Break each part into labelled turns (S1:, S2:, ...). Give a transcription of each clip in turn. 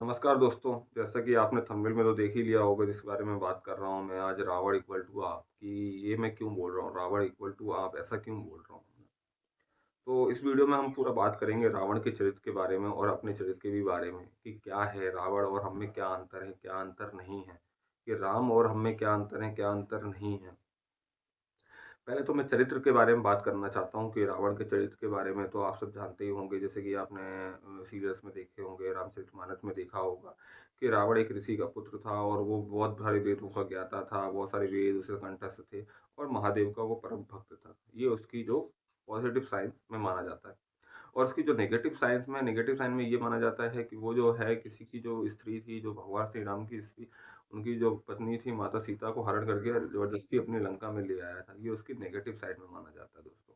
S1: नमस्कार दोस्तों, जैसा कि आपने थंबनेल में तो देख ही लिया होगा जिस बारे में बात कर रहा हूँ मैं आज रावण इक्वल टू आप कि ये मैं क्यों बोल रहा हूँ, रावण इक्वल टू आप ऐसा क्यों बोल रहा हूँ? तो इस वीडियो में हम पूरा बात करेंगे रावण के चरित्र के बारे में और अपने चरित्र के भी बारे में कि क्या है रावण और हम में क्या अंतर है, क्या अंतर नहीं है, कि राम और हम में क्या अंतर है, क्या अंतर नहीं है। पहले तो मैं चरित्र के बारे में बात करना चाहता हूँ कि रावण के चरित्र के बारे में तो आप सब जानते ही होंगे जैसे कि आपने सीरियल्स में देखे होंगे, रामचरितमानस में देखा होगा कि रावण एक ऋषि का पुत्र था और वो बहुत भारी वेदों का ज्ञाता था, बहुत सारे वेद उसे कंठस्थ थे और महादेव का वो परम भक्त था। ये उसकी जो पॉजिटिव साइड में माना जाता है। और उसकी जो नेगेटिव साइन में ये माना जाता है कि वो जो है किसी की जो स्त्री थी, जो भगवान श्री राम की स्त्री उनकी जो पत्नी थी माता सीता को हरण करके ज़बरदस्ती अपनी लंका में ले आया था। ये उसकी नेगेटिव साइड में माना जाता है दोस्तों।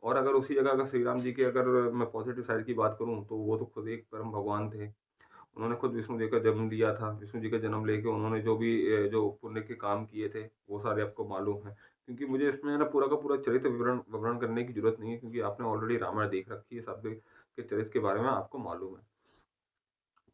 S1: और अगर उसी जगह अगर श्री राम जी की अगर मैं पॉज़िटिव साइड की बात करूँ तो वो तो खुद एक परम भगवान थे। उन्होंने खुद विष्णु जी का जन्म लिया था। विष्णु जी का जन्म लेके उन्होंने जो भी जो पुण्य के काम किए थे, वो सारे आपको मालूम हैं। क्योंकि मुझे इसमें ना पूरा का पूरा चरित्र विवरण विवरण करने की ज़रूरत नहीं है क्योंकि आपने ऑलरेडी रामायण देख रखी है, सब के चरित्र के बारे में आपको मालूम है।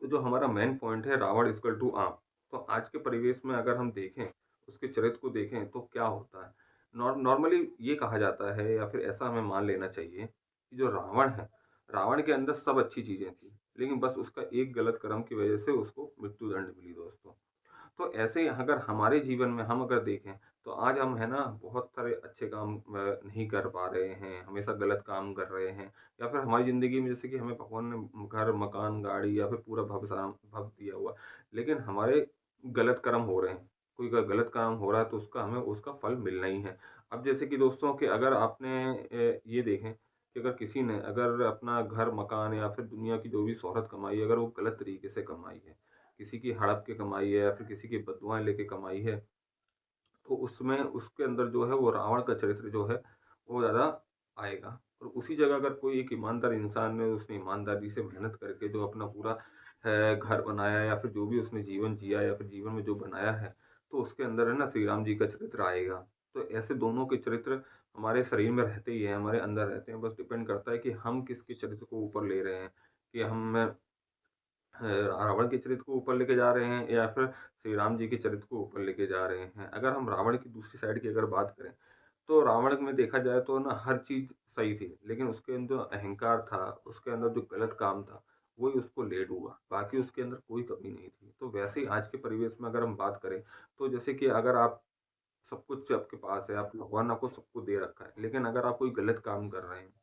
S1: तो जो हमारा मेन पॉइंट है रावण इक्वल टू आम, तो आज के परिवेश में अगर हम देखें, उसके चरित्र को देखें तो क्या होता है? नॉर्मली ये कहा जाता है या फिर ऐसा हमें मान लेना चाहिए कि जो रावण है, रावण के अंदर सब अच्छी चीज़ें थी, लेकिन बस उसका एक गलत कर्म की वजह से उसको मृत्युदंड मिली दोस्तों। तो ऐसे ही अगर हमारे जीवन में हम अगर देखें, तो आज हम है ना बहुत सारे अच्छे काम नहीं कर पा रहे हैं, हमेशा गलत काम कर रहे हैं या फिर हमारी ज़िंदगी में जैसे कि हमें भगवान ने घर, मकान, गाड़ी या फिर पूरा भव दिया हुआ, लेकिन हमारे गलत कर्म हो रहे हैं। कोई गलत काम हो रहा है तो उसका हमें उसका फल मिलना ही है। अब जैसे कि दोस्तों कि अगर आपने ये देखें कि अगर किसी ने अगर अपना घर, मकान या फिर दुनिया की जो भी शोहरत कमाई है, अगर वो गलत तरीके से कमाई है, किसी की हड़प के कमाई है या फिर किसी की बददुआएँ लेके कमाई है, तो उसमें उसके अंदर जो है वो रावण का चरित्र जो है, वो ज़्यादा आएगा। और उसी जगह अगर कोई एक ईमानदार इंसान ने उसने ईमानदारी से मेहनत करके जो अपना पूरा घर बनाया या फिर जो भी उसने जीवन जिया या फिर जीवन में जो बनाया है, तो उसके अंदर है ना श्री राम जी का चरित्र आएगा। तो ऐसे दोनों के चरित्र हमारे शरीर में रहते ही हैं, हमारे अंदर रहते हैं, बस डिपेंड करता है कि हम किसके चरित्र को ऊपर ले रहे हैं, कि हम रावण के चरित्र को ऊपर लेके जा रहे हैं या फिर श्री राम जी के चरित्र को ऊपर लेके जा रहे हैं। अगर हम रावण की दूसरी साइड की अगर बात करें, तो रावण में देखा जाए तो ना हर चीज़ सही थी, लेकिन उसके अंदर अहंकार था, उसके अंदर जो गलत काम था, वही उसको ले डूबा। बाकी उसके अंदर कोई कमी नहीं थी। तो वैसे ही आज के परिवेश में अगर हम बात करें, तो जैसे कि अगर आप सब कुछ आपके पास है, आप भगवान आपको सब कुछ दे रखा है, लेकिन अगर आप कोई गलत काम कर रहे हैं,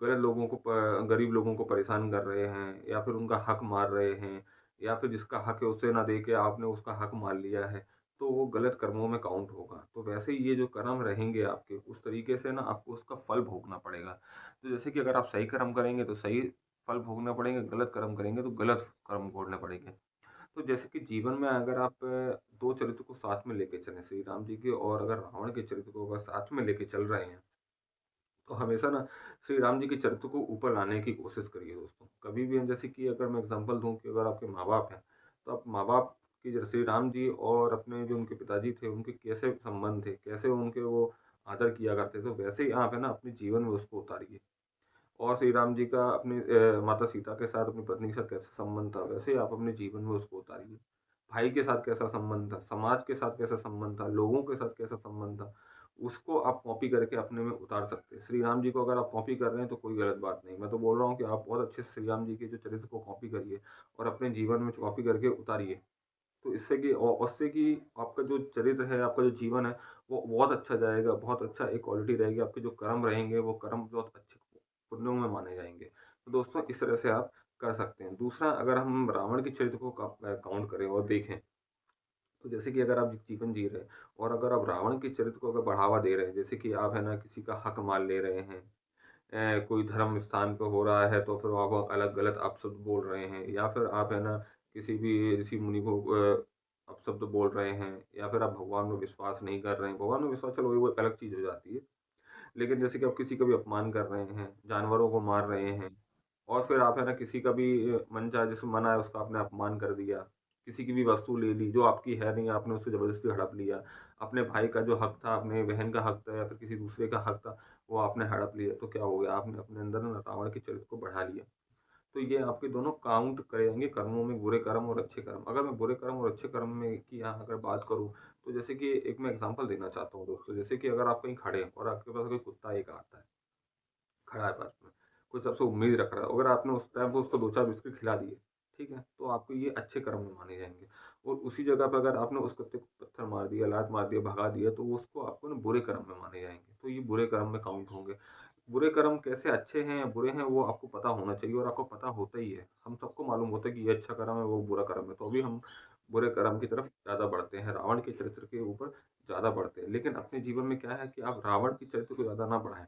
S1: गलत लोगों को गरीब लोगों को परेशान कर रहे हैं या फिर उनका हक मार रहे हैं या फिर जिसका हक है उसे ना दे के आपने उसका हक मार लिया है, तो वो गलत कर्मों में काउंट होगा। तो वैसे ही ये जो कर्म रहेंगे आपके, उस तरीके से ना आपको उसका फल भोगना पड़ेगा। तो जैसे कि अगर आप सही कर्म करेंगे तो सही फल भोगना पड़ेंगे, गलत कर्म करेंगे तो गलत कर्म भोगने पड़ेंगे। तो जैसे कि जीवन में अगर आप 2 चरित्र को साथ में लेके चलें, श्री राम जी के और अगर रावण के चरित्र को अगर साथ में लेके चल रहे हैं, तो हमेशा ना श्री राम जी के चरित्र को ऊपर लाने की कोशिश करिए दोस्तों। कभी भी हम जैसे कि अगर मैं एग्ज़ाम्पल दूँ कि अगर आपके माँ-बाप हैं, तो आप माँ-बाप की जैसे श्री राम जी और अपने जो उनके पिताजी थे, उनके कैसे संबंध थे, कैसे उनके वो आदर किया करते थे, तो वैसे ही आप है ना अपने जीवन में उसको उतारिए। और श्री राम जी का अपनी माता सीता के साथ, अपनी पत्नी के साथ कैसा संबंध था, वैसे ही आप अपने जीवन में उसको उतारिए। भाई के साथ कैसा संबंध था, समाज के साथ कैसा संबंध था, लोगों के साथ कैसा संबंध था, उसको आप कॉपी करके अपने में उतार सकते हैं। श्री राम जी को अगर आप कॉपी कर रहे हैं तो कोई गलत बात नहीं। मैं तो बोल रहा हूँ कि आप बहुत अच्छे से श्री राम जी के जो चरित्र को कॉपी करिए और अपने जीवन में कॉपी करके उतारिए। तो इससे कि उससे कि आपका जो चरित्र है, आपका जो जीवन है, वो बहुत अच्छा जाएगा, बहुत अच्छा एक क्वालिटी रहेगी, आपके जो कर्म रहेंगे, वो कर्म बहुत अच्छे पुण्यों में माने जाएँगे। तो दोस्तों इस तरह से आप कर सकते हैं। दूसरा अगर हम रावण के चरित्र को काउंट करें और देखें, तो जैसे कि अगर आप जीवन जी रहे हैं और अगर आप रावण के चरित्र को अगर बढ़ावा दे रहे हैं, जैसे कि आप है ना किसी का हक मान ले रहे हैं, कोई धर्म स्थान पे हो रहा है तो फिर वहाँ को अलग गलत अपशब्द बोल रहे हैं या फिर आप है ना किसी भी ऋषि मुनि को अपशब्द बोल रहे हैं या फिर आप भगवान में विश्वास नहीं कर रहे हैं। भगवान में विश्वास चलो वो एक अलग चीज़ हो जाती है। लेकिन जैसे कि आप किसी का भी अपमान कर रहे हैं, जानवरों को मार रहे हैं और फिर आप है ना किसी का भी मनचाहा जिसको मना है उसका आपने अपमान कर दिया। किसी की भी वस्तु ले ली जो आपकी है नहीं, आपने उससे ज़बरदस्ती हड़प लिया। अपने भाई का जो हक था, अपने बहन का हक था या फिर किसी दूसरे का हक था, वो आपने हड़प लिया। तो क्या हो गया? आपने अपने अंदर ना रावण के चरित्र को बढ़ा लिया। तो ये आपके दोनों काउंट करेंगे कर्मों में, बुरे कर्म और अच्छे कर्म। अगर मैं बुरे कर्म और अच्छे कर्म में की यहाँ अगर बात करूँ, तो जैसे कि एक मैं एग्ज़ाम्पल देना चाहता हूँ दोस्तों, जैसे कि अगर आप कहीं खड़े हैं और आपके पास कोई कुत्ता एक आता है, खड़ा है पास में, कुछ आपसे उम्मीद रख रहा है, अगर आपने उस टाइम पे उसको 2-4 बिस्किट खिला दिए, ठीक है? तो आपको ये अच्छे कर्म में माने जाएँगे। और उसी जगह पे अगर आपने उस कुत्ते को पत्थर मार दिया, लात मार दिया, भगा दिया, तो उसको आपको ना बुरे कर्म में माने जाएँगे। तो ये बुरे कर्म में काउंट होंगे। बुरे कर्म कैसे अच्छे हैं या बुरे हैं, वो आपको पता होना चाहिए और आपको पता होता ही है। हम सबको मालूम होता है कि ये अच्छा कर्म है, वो बुरा कर्म है, तो अभी हम बुरे कर्म की तरफ ज़्यादा बढ़ते हैं, रावण के चरित्र के ऊपर ज़्यादा बढ़ते हैं। लेकिन अपने जीवन में क्या है कि आप रावण के चरित्र को ज़्यादा ना बढ़ाएँ,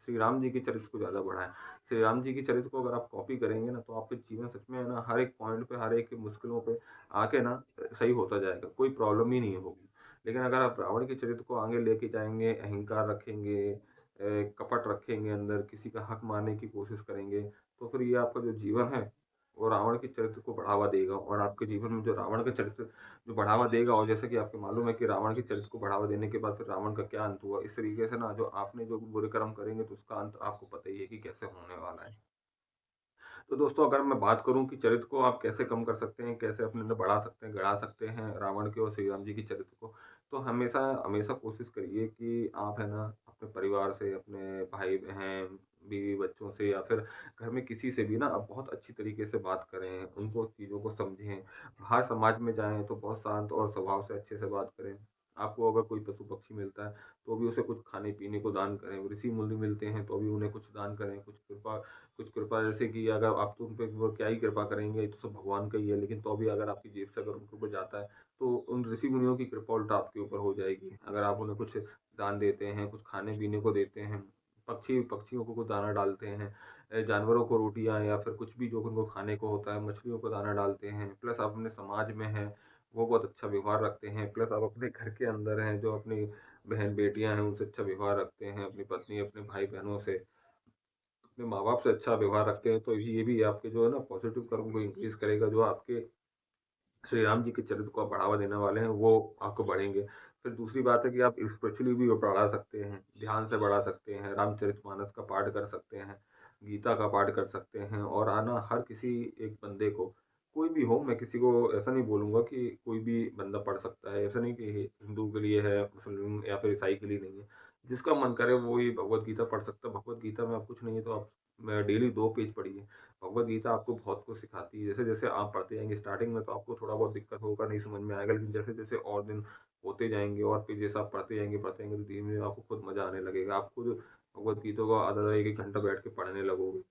S1: श्री राम जी के चरित्र को ज़्यादा बढ़ाएँ। श्री राम जी के चरित्र को अगर आप कॉपी करेंगे ना, तो आपके जीवन सच में है ना, हर एक पॉइंट पे, हर एक मुश्किलों पे आके ना सही होता जाएगा, कोई प्रॉब्लम ही नहीं होगी। लेकिन अगर आप रावण के चरित्र को आगे लेके जाएँगे, अहंकार रखेंगे, कपट रखेंगे अंदर, किसी का हक मारने की कोशिश करेंगे, तो फिर ये आपका जो जीवन है, वो रावण के चरित्र को बढ़ावा देगा और आपके जीवन में जो रावण का चरित्र जो बढ़ावा देगा, और जैसा कि आपको मालूम है कि रावण के चरित्र को बढ़ावा देने के बाद फिर रावण का क्या अंत हुआ। इस तरीके से ना जो आपने जो बुरे कर्म करेंगे, तो उसका अंत आपको पता ही है कि कैसे होने वाला है। तो दोस्तों, अगर मैं बात करूँ कि चरित्र को आप कैसे कम कर सकते हैं, कैसे अपने अंदर बढ़ा सकते हैं, गढ़ा सकते हैं रावण के और श्री राम जी के चरित्र को, तो हमेशा हमेशा कोशिश करिए कि आप है ना अपने परिवार से, अपने भाई-बहन, बीवी-बच्चों से या फिर घर में किसी से भी ना आप बहुत अच्छी तरीके से बात करें, उनको चीज़ों को समझें। बाहर समाज में जाएँ तो बहुत शांत और स्वभाव से अच्छे से बात करें। आपको अगर कोई पशु-पक्षी मिलता है, तो भी उसे कुछ खाने-पीने को दान करें। ऋषि-मुनि मिलते हैं, तो भी उन्हें कुछ दान करें, कुछ कृपा जैसे कि अगर आप तो उन पे वो क्या ही कृपा करेंगे, ये तो सब भगवान का ही है, लेकिन तो भी अगर आपकी जेब से अगर उनके ऊपर जाता है, तो उन ऋषि मुनियों की कृपा उल्टा आपके ऊपर हो जाएगी। अगर आप उन्हें कुछ दान देते हैं, कुछ खाने-पीने को देते हैं, पक्षियों को कुछ दाना डालते हैं, जानवरों को रोटियाँ या फिर कुछ भी जो उनको खाने को होता है, मछलियों को दाना डालते हैं, प्लस आप अपने समाज में हैं, वो बहुत अच्छा व्यवहार रखते हैं, प्लस आप अपने घर के अंदर हैं, जो अपनी बहन-बेटियाँ हैं, उनसे अच्छा व्यवहार रखते हैं, अपनी पत्नी, अपने भाई-बहनों से, अपने माँ-बाप से अच्छा व्यवहार रखते हैं, तो ये भी आपके जो है ना पॉज़िटिव कर्म को इंक्रीज़ करेगा, जो आपके श्री राम जी के चरित्र को आप बढ़ावा देने वाले हैं, वो आपको बढ़ेंगे। फिर दूसरी बात है कि आप स्पिरिचुअली भी बढ़ा सकते हैं, ध्यान से बढ़ा सकते हैं, रामचरितमानस का पाठ कर सकते हैं, गीता का पाठ कर सकते हैं और आना हर किसी एक बंदे को, कोई भी हो, मैं किसी को ऐसा नहीं बोलूँगा कि कोई भी बंदा पढ़ सकता है, ऐसा नहीं कि हिंदू के लिए है, मुस्लिम या फिर ईसाई के लिए नहीं है। जिसका मन करे वो ये भगवत गीता पढ़ सकता है। भगवत गीता में आप कुछ नहीं है तो आप डेली 2 पेज पढ़िए। भगवत गीता आपको बहुत कुछ सिखाती है। जैसे-जैसे आप पढ़ते जाएँगे स्टार्टिंग में तो आपको थोड़ा बहुत दिक्कत होगा, नहीं समझ में आएगा, लेकिन जैसे-जैसे और दिन होते जाएँगे और फिर जैसे आप पढ़ते जाएँगे तो धीरे-धीरे आपको खुद मज़ा आने लगेगा। आप खुद भगवत गीता को आधा-आधा, 1-1 घंटा बैठ के पढ़ने लगोगे।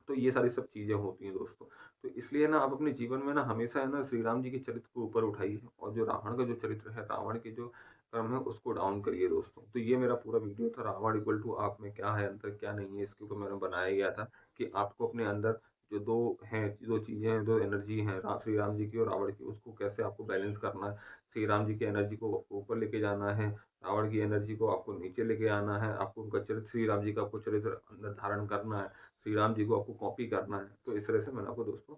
S1: तो ये सारी सब चीज़ें होती हैं दोस्तों। तो इसलिए ना आप अपने जीवन में ना हमेशा है ना श्री राम जी के चरित्र को ऊपर उठाइए और जो रावण का जो चरित्र है, रावण के जो कर्म है उसको डाउन करिए दोस्तों। तो ये मेरा पूरा वीडियो था, रावण इक्वल टू आप में क्या है अंतर, क्या नहीं है, इसके ऊपर मैंने बनाया गया था कि आपको अपने अंदर जो 2 हैं, 2 चीज़ें हैं, 2 एनर्जी हैं, श्री राम जी की और रावण की, उसको कैसे आपको बैलेंस करना है। श्री राम जी की एनर्जी को आपको ऊपर लेके जाना है, रावण की एनर्जी को आपको नीचे लेके आना है, आपको उनका चरित्र, श्री राम जी का आपको चरित्र अंदर धारण करना है। श्री राम जी को आपको कॉपी करना है। तो इस तरह से मैंने आपको दोस्तों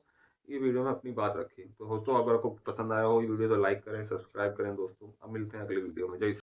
S1: ये वीडियो में अपनी बात रखी। तो अगर आपको पसंद आया हो ये वीडियो तो लाइक करें, सब्सक्राइब करें दोस्तों। अब मिलते हैं अगले वीडियो में। जय